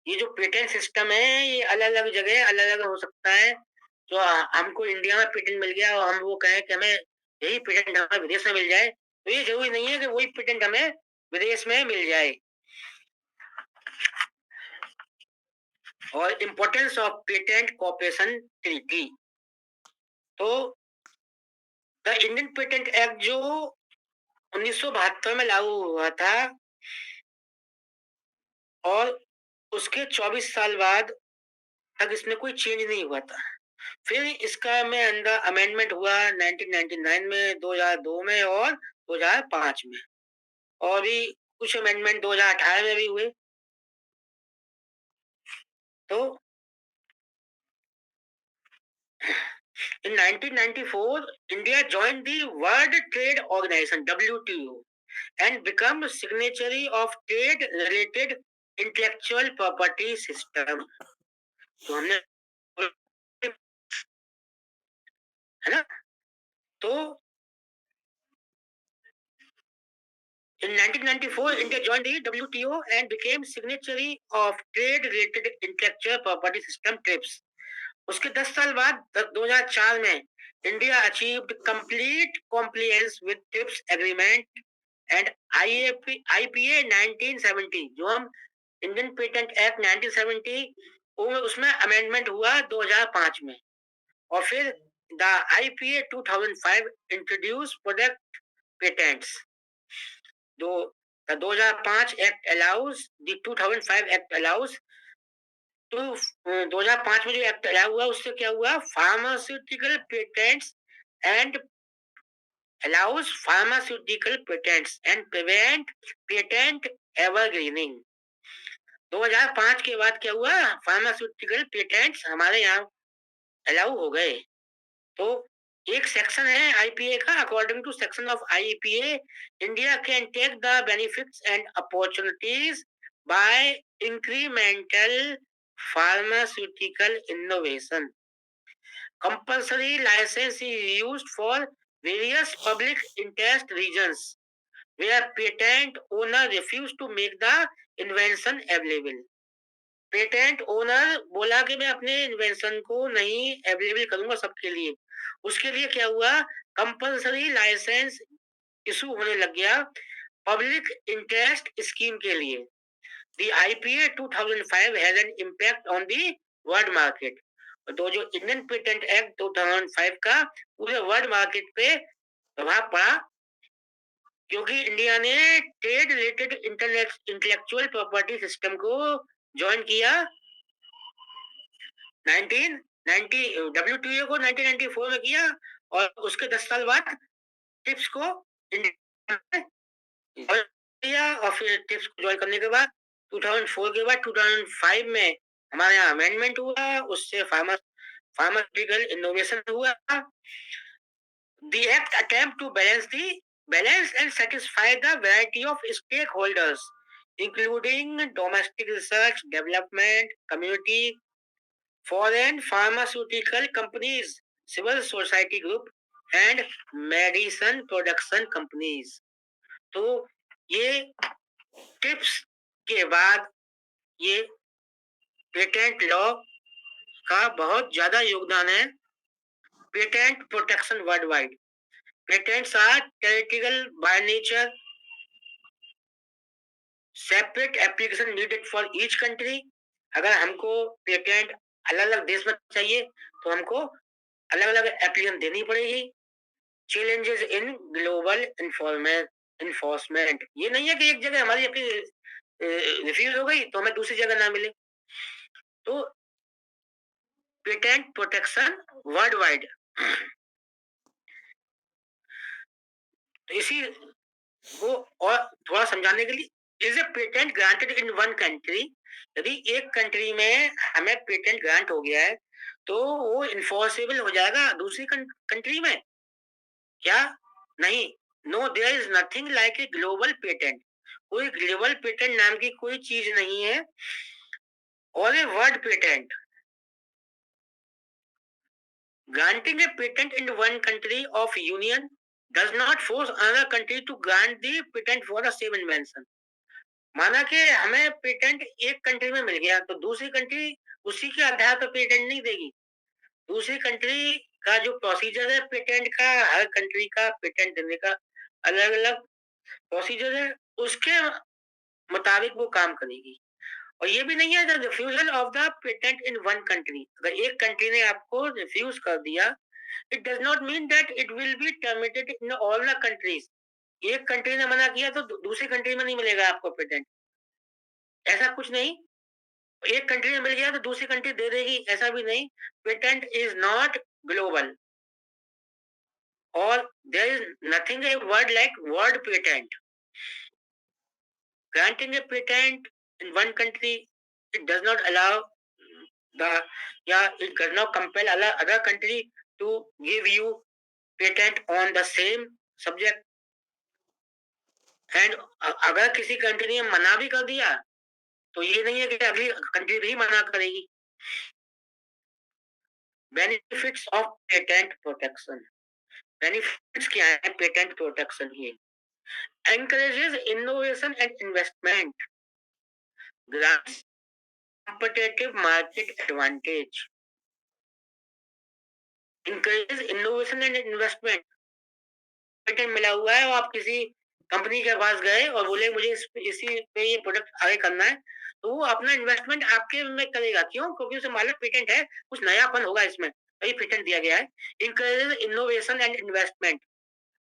ये जो पेटेंट सिस्टम है ये अलग अलग जगह अलग अलग हो सकता है। तो हमको इंडिया में पेटेंट मिल गया और हम वो कहें कि हमें यही पेटेंट हमें विदेश में मिल जाए, तो ये जरूरी नहीं है कि वही पेटेंट हमें विदेश में मिल जाए। और importance of patent cooperation treaty, तो द इंडियन पेटेंट एक्ट जो 1972 में लागू हुआ था और उसके 24 साल बाद तक इसमें कोई चेंज नहीं हुआ था। फिर इसका में अंदर अमेंडमेंट हुआ 1999 में, 2002 में और 2005 में, और भी कुछ अमेंडमेंट 2018 में भी हुए। तो in 1994 India joined the World Trade Organization WTO and become signatory of trade related intellectual property system। तो हमने, है ना, तो in 1994 India joined the WTO and became signatory of trade related intellectual property system TRIPS। उसके 10 साल बाद 2004 में India achieved complete compliance with trips agreement and IPA 1970। जो हम इंडियन पेटेंट एक्ट 1970 उसमें अमेंडमेंट हुआ 2005 में, और फिर the IPA 2005 introduce product patents. दो 2005 act allows, the 2005 act allows. तो 2005 में जो एक्ट अलाउ हुआ उससे क्या हुआ, pharmaceutical patents and allows pharmaceutical patents and prevent patent evergreening। 2005 के बाद क्या हुआ, फार्मास्यूटिकल पेटेंट्स हमारे यहाँ अलाउ हो गए। तो एक सेक्शन है आईपीए का, according to section of IPA India can take the benefits and opportunities by incremental pharmaceutical innovation. Compulsory license is used for various public interest reasons where patent owner refuse to make the invention available. Patent owner बोला कि मैं अपने invention को नहीं available करूंगा सबके लिए। उसके लिए क्या हुआ, कंपल्सरी लाइसेंस इशू होने लग गया पब्लिक इंटरेस्ट स्कीम के लिए। The IPA 2005 has an impact on the world market. तो जो इंडियन पेटेंट एक्ट 2005 का पूरे वर्ल्ड मार्केट पे प्रभाव पड़ा, क्योंकि इंडिया ने trade related intellectual property system को ज्वाइन किया 1990 WTO को 1994 में किया, और उसके 10 साल बाद टिप्स को किया, और फिर टिप्स को ज्वाइन करने के बाद 2004 के बाद 2005 में हमारे यहाँ अमेंडमेंट हुआ, उससे फार्मास्यूटिकल इनोवेशन हुआ। The act attempt to balance and satisfy the variety of stakeholders, including domestic research, development, community, foreign pharmaceutical companies, civil society group and medicine production companies. तो ये टिप्स के बाद ये पेटेंट लॉ का बहुत ज्यादा योगदान है। Patent protection world wide, patents are territorial by nature, separate application needed for each country. अगर हमको पेटेंट अलग अलग देश में चाहिए तो हमको अलग अलग एप्लीकेशन देनी पड़ेगी। चैलेंजेस इन ग्लोबल इन्फोर्समेंट, ये नहीं है कि एक जगह हमारी रिफ्यूज हो गई तो हमें दूसरी जगह ना मिले। तो पेटेंट प्रोटेक्शन वर्ल्ड वाइड, तो इसी को और थोड़ा समझाने के लिए, is a patent granted in one country, यदि एक कंट्री में हमें पेटेंट ग्रांट हो गया है तो वो इन्फोर्सेबल हो जाएगा दूसरी कंट्री में? क्या नहीं, no there is nothing like a global patent. कोई ग्लोबल पेटेंट नाम की कोई चीज नहीं है। और ए world patent, granting a patent in one country of union does not force another country to grant the patent for the same invention. माना कि हमें पेटेंट एक कंट्री में मिल गया तो दूसरी कंट्री उसी के आधार पर पेटेंट नहीं देगी। दूसरी कंट्री का जो प्रोसीजर है पेटेंट का, हर कंट्री का पेटेंट देने का अलग अलग प्रोसीजर है, उसके मुताबिक वो काम करेगी। और ये भी नहीं है the refusal of the patent in one country, अगर एक कंट्री ने आपको रिफ्यूज कर दिया, it does not mean that it will be terminated in all the countries. एक कंट्री ने मना किया तो दूसरी कंट्री में नहीं मिलेगा आपको पेटेंट, ऐसा कुछ नहीं। एक कंट्री में मिल गया तो दूसरी कंट्री दे देगी, ऐसा भी नहीं। पेटेंट इज नॉट ग्लोबल, और there is nothing a word like world patent. Granting a patent in one country, it does not allow the, it does not compel other country to give you patent on the same subject। And अगर किसी country ने मना भी कर दिया तो ये नहीं है कि अगली कंट्री भी मना करेगी। Benefits of patent protection, benefits क्या है पेटेंट प्रोटेक्शन की? Encourages innovation and investment, grants competitive market advantage, encourages innovation and investment। Patent मिला हुआ है और आप किसी कंपनी के पास गए और बोले मुझे इसी पे ये प्रोडक्ट आगे करना है, तो वो अपना इन्वेस्टमेंट आपके में करेगा। क्यों? क्योंकि उसे मालूम पेटेंट है, कुछ नयापन होगा इसमें, तो ये पेटेंट दिया गया है। इंकरेजेस इनोवेशन एंड इन्वेस्टमेंट,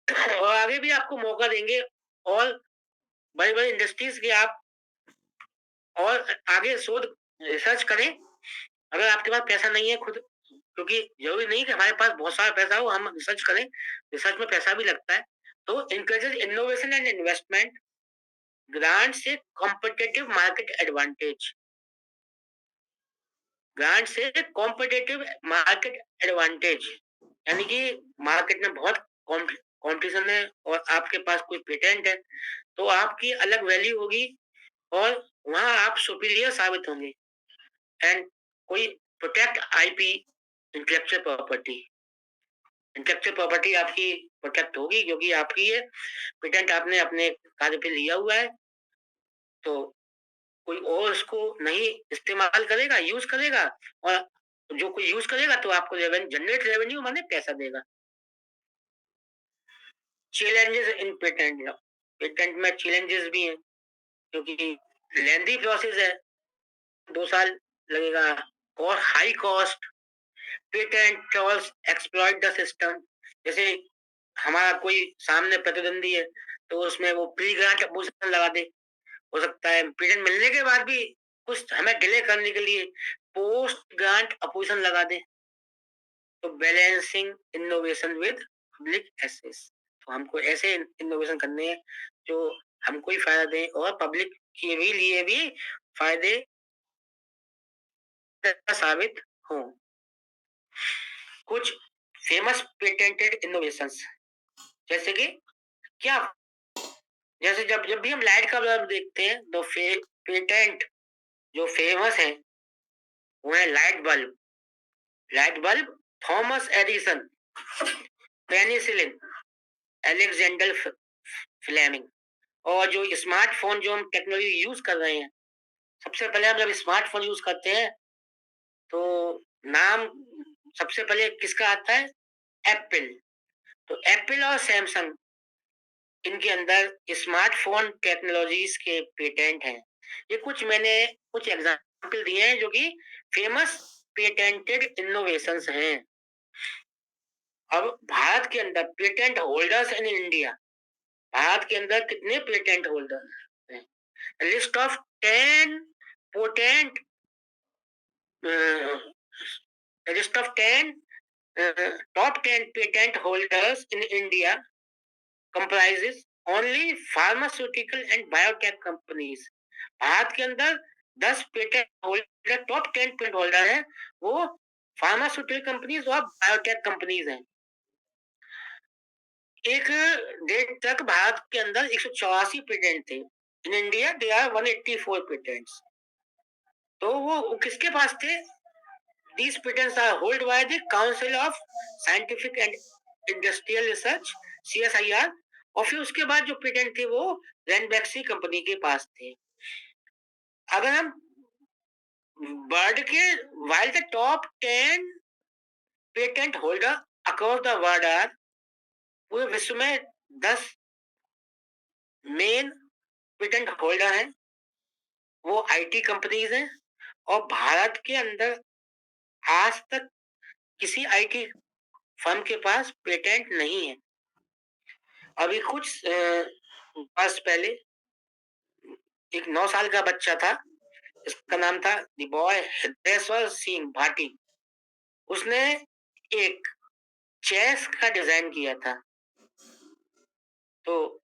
और आगे भी आपको मौका देंगे और बड़ी बड़ी इंडस्ट्रीज के आप और आगे शोध रिसर्च करें। अगर आपके पास पैसा नहीं है खुद, क्योंकि जरूरी नहीं कि हमारे पास बहुत सारा पैसा हो, हम रिसर्च करें, रिसर्च में पैसा भी लगता है। तो encourages innovation and investment, grant से कॉम्पिटिटिव मार्केट एडवांटेज, ग्रांट से कॉम्पिटिटिव मार्केट एडवांटेज, यानी कि मार्केट में बहुत कॉम्पिटिशन है और आपके पास कोई पेटेंट है तो आपकी अलग वैल्यू होगी और वहां आप सुपीरियर साबित होंगे। एंड कोई protect IP intellectual property. Intellectual property आपकी प्रोटेक्ट होगी क्योंकि आपकी ये पेटेंट आपने अपने कार्य पे लिया हुआ है, तो कोई और उसको नहीं इस्तेमाल करेगा, यूज करेगा, और जो कोई यूज करेगा तो आपको जनरेट रेवेन्यू माने पैसा देगा। Challenges in patent law, patent में चैलेंजेस भी हैं क्योंकि लेंदी प्रोसेस है, 2 साल लगेगा, और high cost, patent trolls exploit the system. जैसे हमारा कोई सामने प्रतिद्वंदी है तो उसमें वो प्री ग्रांट अपोजिशन लगा दे, हो सकता है पेटेंट मिलने के बाद भी कुछ हमें डिले करने के लिए पोस्ट ग्रांट अपोजिशन लगा दे। तो balancing innovation with public access, तो हमको ऐसे इनोवेशन करने हैं जो हमको ही फायदा दें और पब्लिक के भी लिए भी फायदे साबित हों। कुछ फेमस पेटेंटेड इनोवेशंस जैसे कि क्या, जैसे जब जब भी हम लाइट का बल्ब देखते हैं तो पेटेंट जो फेमस है वो है light bulb. Light bulb Thomas Edison, penicillin, Alexander Fleming. और जो स्मार्टफोन जो हम टेक्नोलॉजी यूज कर रहे हैं, सबसे पहले हम जब स्मार्टफोन यूज करते हैं तो नाम सबसे पहले किसका आता है? एप्पल। तो एप्पल और सैमसंग, इनके अंदर स्मार्टफोन टेक्नोलॉजीज के पेटेंट हैं। ये कुछ मैंने कुछ एग्जांपल दिए हैं जो कि फेमस पेटेंटेड इनोवेशंस हैं। अब भारत के अंदर patent holders in India, Bharat के अंदर कितने पेटेंट होल्डर हैं? List of 10 potent, list of 10 top 10 patent holders in India comprises only pharmaceutical and biotech companies। Bharat के अंदर 10 patent holder, top 10 patent holder हैं, वो फार्मास्यूटिकल कंपनीज और बायोटेक कंपनीज हैं। एक डेट तक भारत के अंदर 184 पेटेंट थे। In India they are 184 patents. तो वो किसके पास थे? These patents are held by the Council of Scientific and Industrial Research, CSIR। और फिर उसके बाद जो पेटेंट थे वो रैनबैक्सी कंपनी के पास थे। अगर हम वर्ल्ड के, while the top 10 patent holder across the world are, पूरे विश्व में 10 मेन पेटेंट होल्डर हैं, वो आईटी कंपनीज हैं। और भारत के अंदर आज तक किसी आईटी फर्म के पास पेटेंट नहीं है। अभी कुछ वर्ष पहले एक 9 साल का बच्चा था, इसका नाम था द बॉय हृदयेश्वर सिंह भाटी। उसने एक चेस का डिजाइन किया था। तो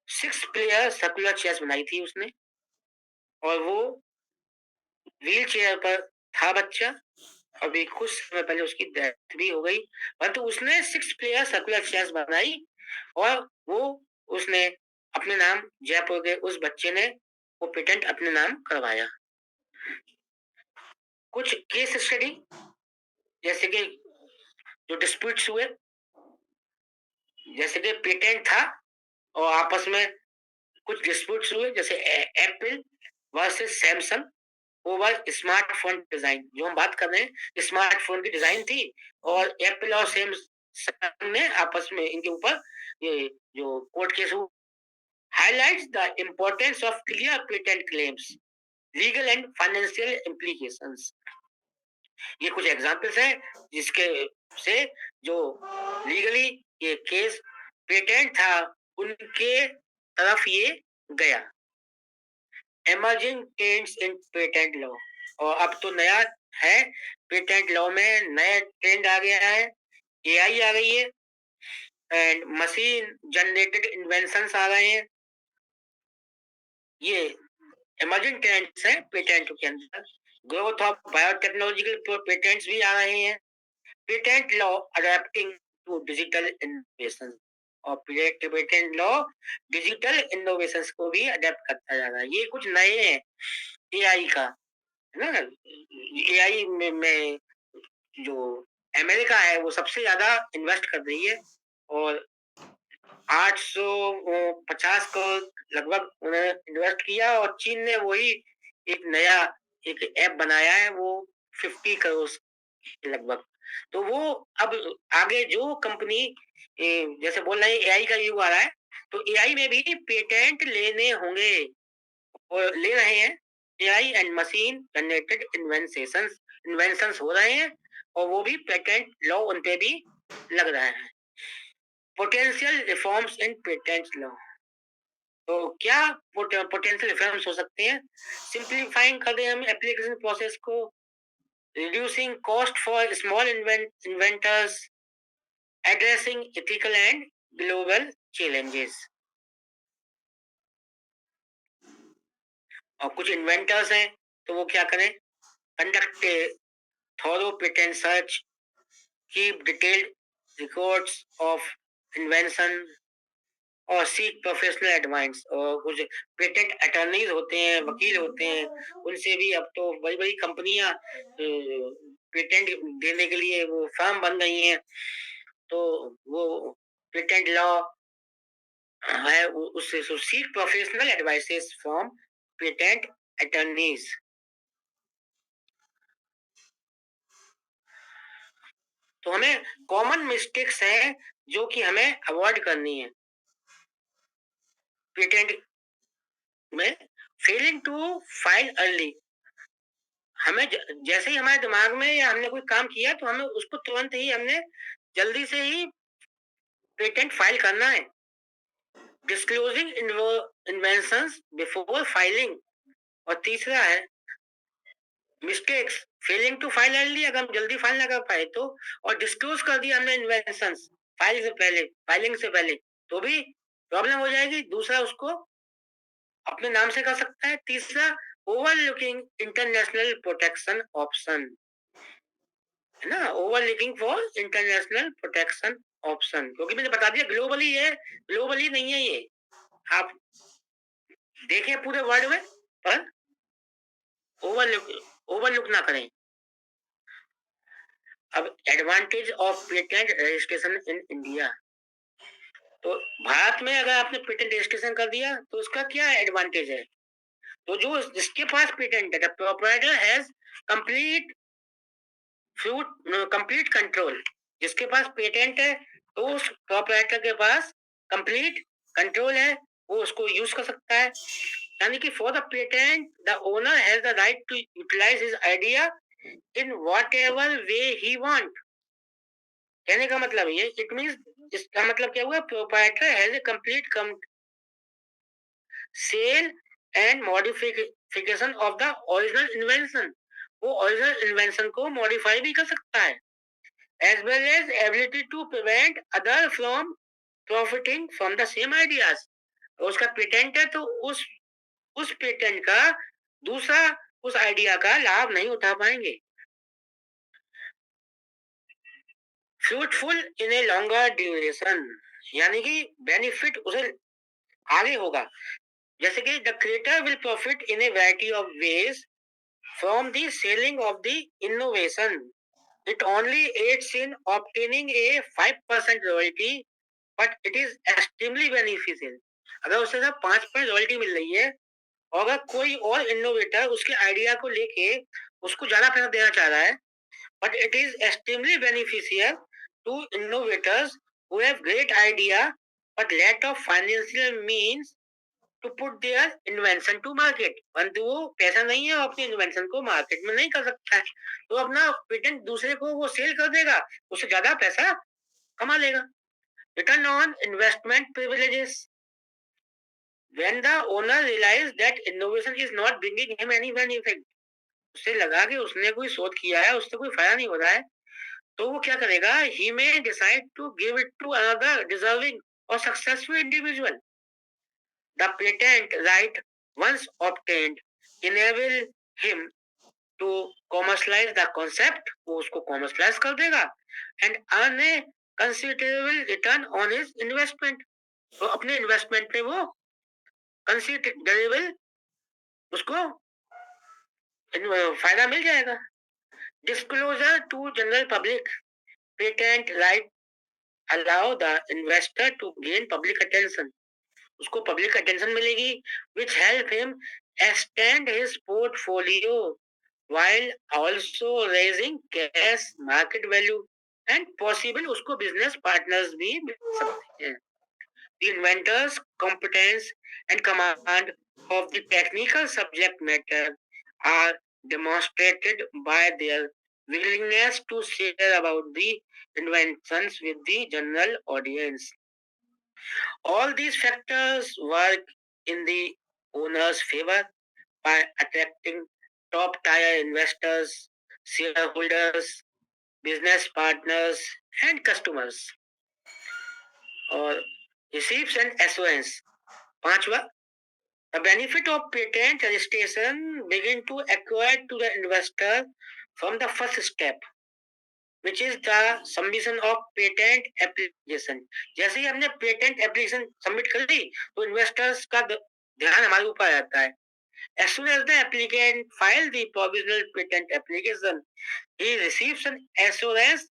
6 प्लेयर सर्कुलर चेस बनाई थी उसने, और वो व्हील चेयर पर था बच्चा। अभी कुछ समय पहले उसकी डेथ भी हो गई, परंतु उसने 6 प्लेयर सर्कुलर चेस बनाई और वो उसने अपने नाम, जयपुर के उस बच्चे ने वो पेटेंट अपने नाम करवाया। कुछ केस स्टडी जैसे कि जो डिस्प्यूट्स हुए, जैसे कि पेटेंट था और आपस में कुछ डिस्प्यूट्स हुए, जैसे Apple versus Samsung over smartphone design. जो हम बात कर रहे हैं स्मार्टफोन की डिजाइन थी, और एप्पल और सैमसंग ने आपस में इनके ऊपर ये जो कोर्ट केस हुआ। highlights the importance of clear patent claims, legal and financial implications। ये कुछ एग्जांपल्स हैं जिसके से जो लीगली ये केस पेटेंट था उनके तरफ ये गया। Emerging trends in patent law, और अब तो नया है पेटेंट लॉ में, नया ट्रेंड आ गया है, एआई आ गई है एंड मशीन जनरेटेड इन्वेंशंस आ रहे हैं। ये इमर्जिंग ट्रेंड्स हैं पेटेंट के अंदर। ग्रोथ ऑफ बायोटेक्नोलॉजिकल पेटेंट्स भी आ रहे हैं। Patent law adapting to digital innovation, और पेटेंट लॉ डिजिटल इनोवेशंस को भी अडेप्ट करता जा रहा है। ये कुछ नए हैं एआई का। है ना? एआई में जो अमेरिका है वो सबसे ज्यादा इन्वेस्ट कर रही है और 850 करोड़ लगभग उन्होंने इन्वेस्ट किया और चीन ने वही एक नया एक ऐप बनाया है वो 50 करोड़ के लगभग। तो वो अब आगे जो कंपनी जैसे बोल रहे हैं एआई का युग आ रहा है तो एआई में भी पेटेंट लेने होंगे और ले रहे हैं। AI and machine generated inventions हो रहे हैं और वो भी पेटेंट लॉ उन पे भी लग रहा है। Potential reforms in patent law, तो क्या पोटेंशियल रिफॉर्म्स हो सकते हैं? सिंप्लीफाइंग कर दें हम एप्लीकेशन प्रोसेस को, reducing cost for small inventors, addressing ethical and global challenges. और कुछ इन्वेंटर्स हैं तो वो क्या करें? Conduct thorough patent search, keep detailed records of invention और सीक प्रोफेशनल एडवाइस। और कुछ पेटेंट अटर्नीज होते हैं, वकील होते हैं, उनसे भी अब तो बड़ी बड़ी कंपनियां पेटेंट देने के लिए वो फर्म बन गई हैं। तो वो पेटेंट लॉ है उससे seek professional advices from patent attorneys. तो हमें कॉमन मिस्टेक्स हैं जो कि हमें अवॉइड करनी है पेटेंट में। फेलिंग टू फाइल अर्ली, हमें जैसे ही हमारे दिमाग में या हमने कोई काम किया तो हमें उसको तुरंत ही हमने जल्दी से ही पेटेंट फाइल करना है। Disclosing inventions before filing. और तीसरा है mistakes, failing to file early, अगर हम जल्दी फाइल ना कर पाए तो, और डिस्क्लोज कर दिया हमने इन्वेंशंस फाइल से पहले, फाइलिंग से पहले, तो भी प्रॉब्लम हो जाएगी। दूसरा उसको अपने नाम से कर सकता है। तीसरा ओवरलुकिंग इंटरनेशनल प्रोटेक्शन ऑप्शन, है ना? Overlooking for international protection option, क्योंकि मैंने बता दिया ग्लोबली है, ग्लोबली नहीं है ये। आप देखें पूरे वर्ल्ड में पर ओवरलुक ओवरलुक ना करें। अब advantage of patent registration in India, तो भारत में अगर आपने पेटेंट रजिस्ट्रेशन कर दिया तो उसका क्या एडवांटेज है? तो जो जिसके पास पेटेंट है, the proprietor has complete complete control. जिसके पास पेटेंट है तो उस प्रोप्राइटर के पास कंप्लीट कंट्रोल है, वो उसको यूज कर सकता है। यानी कि for the patent the owner has the right to utilize his idea in whatever way he want. कहने का मतलब ये इट मींस, इसका मतलब क्या हुआ? Proprietor has a complete sale and modification of the original invention. वो original invention को मॉडिफाई भी कर सकता है, as well as ability to prevent other from profiting from the same ideas। उसका पेटेंट है तो उस पेटेंट का दूसरा उस आइडिया का लाभ नहीं उठा पाएंगे। Fruitful in a longer duration, यानी कि बेनिफिट उसे आगे होगा। जैसे कि the creator will profit in a variety of ways from the selling of the innovation. It only aids in obtaining a 5% royalty but it is extremely beneficial. अगर उसे सिर्फ 5% रॉयल्टी मिल रही है और अगर कोई और इनोवेटर उसके आइडिया को लेके उसको ज्यादा पैसा देना चाह रहा है, but it is extremely beneficial to innovators who have great idea but lack of financial means to put their invention to market. परंतु वो पैसा नहीं है और अपनी इन्वेंशन को मार्केट में नहीं कर सकता है, तो अपना पेटेंट दूसरे को वो सेल कर देगा, उससे ज्यादा पैसा कमा लेगा। Return on investment privileges, when the owner realizes that innovation is not bringing him any benefit, उसे लगा कि उसने कोई शोध किया है उससे कोई फायदा नहीं हो रहा है, तो वो क्या करेगा? He may decide to give it to another deserving or successful individual। The patent right once obtained enable him to commercialize the concept, वो उसको commercialize कर देगा and earn a considerable return on his investment। तो अपने investment पे वो considerable उसको फायदा मिल जाएगा। Disclosure to general public, patent right allow the investor to gain public attention, उसको पब्लिक अटेंशन मिलेगी, which help him extend his portfolio while also raising cash market value and possible उसको business partners भी मिल सकते हैं। The inventor's competence and command of the technical subject matter are demonstrated by their willingness to share about the inventions with the general audience. All these factors work in the owner's favor by attracting top-tier investors, shareholders, business partners, and customers. और receipts and assurance. पांचवा, the benefit of patent registration begin to acquire to the investor from the first step, which is the submission of patent application. जैसे ही हमने patent application submit कर दी तो investors का ध्यान हमारे ऊपर आ जाता है। As soon as the applicant file the provisional patent application, he receives an assurance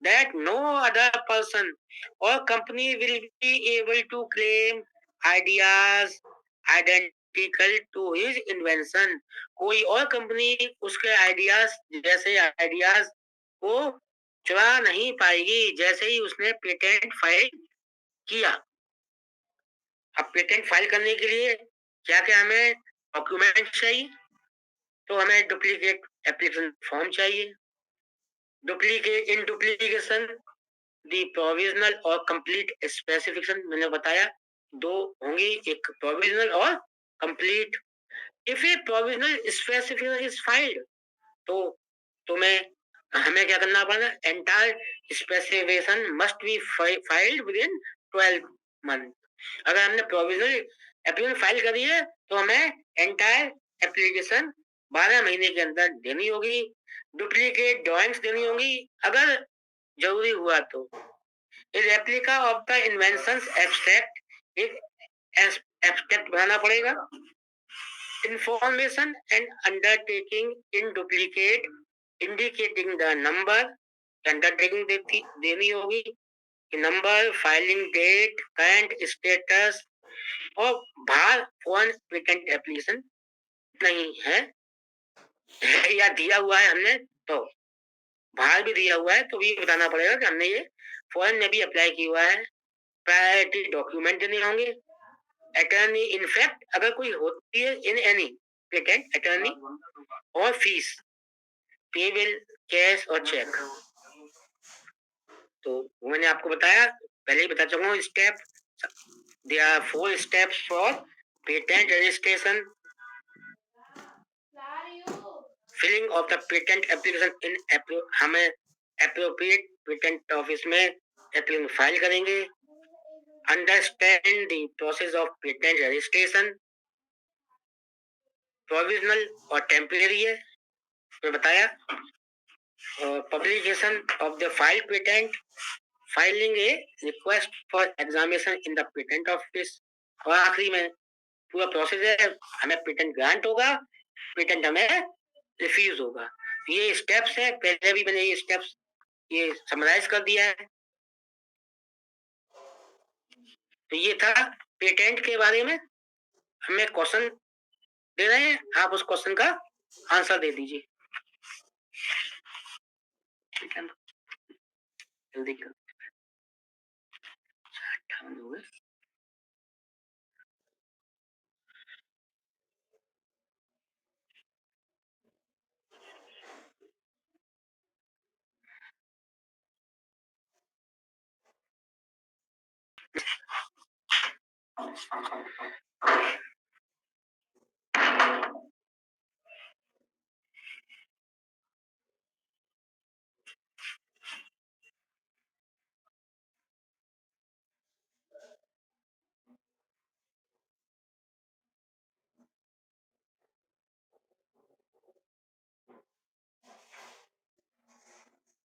that no other person or company will be able to claim ideas identical to his invention. कोई और company उसके ideas जैसे ideas को चुरा नहीं पाएगी जैसे ही उसने पेटेंट फाइल किया। अब पेटेंट फाइल करने के लिए क्या क्या हमें डॉक्यूमेंट चाहिए, तो हमें डुप्लीकेट एप्लीकेशन फॉर्म चाहिए। इन डुप्लीकेशन दी प्रोविजनल और कंप्लीट स्पेसिफिकेशन मैंने बताया दो होंगी, एक प्रोविजनल और complete. If A provisional specification is filed तो हमें क्या करना पड़ेगा, entire specification must be filed with in 12 month. अगर हमने प्रोविजनल एप्लीकेशन फाइल करी है तो हमें एंटायर एप्लीकेशन 12 महीने के अंदर देनी होगी। डुप्लीकेट ड्राइंग्स देनी होगी अगर जरूरी हुआ तो। Replica of the inventions abstract, एक एब्स्ट्रैक्ट बनाना पड़ेगा। Information and undertaking in duplicate indicating the number, undertaking देनी होगी कि number, filing date, current status और भार फॉर पेटेंट एप्लीकेशन नहीं है या दिया हुआ है हमने तो भार भी दिया हुआ है तो भी बताना पड़ेगा कि हमने ये फॉरेन में भी अप्लाई किया हुआ है। प्रायोरिटी डॉक्यूमेंट देने होंगे। अटर्नी इनफैक्ट अगर कोई होती है इन एनी पेटेंट अटर्नी और फीस पेबल कैश और चेक। तो मैंने आपको बताया, पहले ही बता चुका हूँ step. There are 4 steps for patent registration, filling of the patent application in हमें एप्रोप्रिएट पेटेंट ऑफिस में एप्लीकेशन फाइल करेंगे। Understand the process of patent registration, provisional और टेम्परेरी है तो बताया। Publication of the file patent, filing a request for examination in the patent office, और आखिरी में पूरा प्रोसेस है, हमें पेटेंट ग्रांट होगा, पेटेंट हमें रिफ्यूज होगा। ये स्टेप्स है, पहले भी मैंने ये स्टेप्स ये समराइज कर दिया है। तो ये था पेटेंट के बारे में। हमें क्वेश्चन दे रहे हैं, आप उस क्वेश्चन का आंसर दे दीजिए। जल्दी कर, 58 हो गए।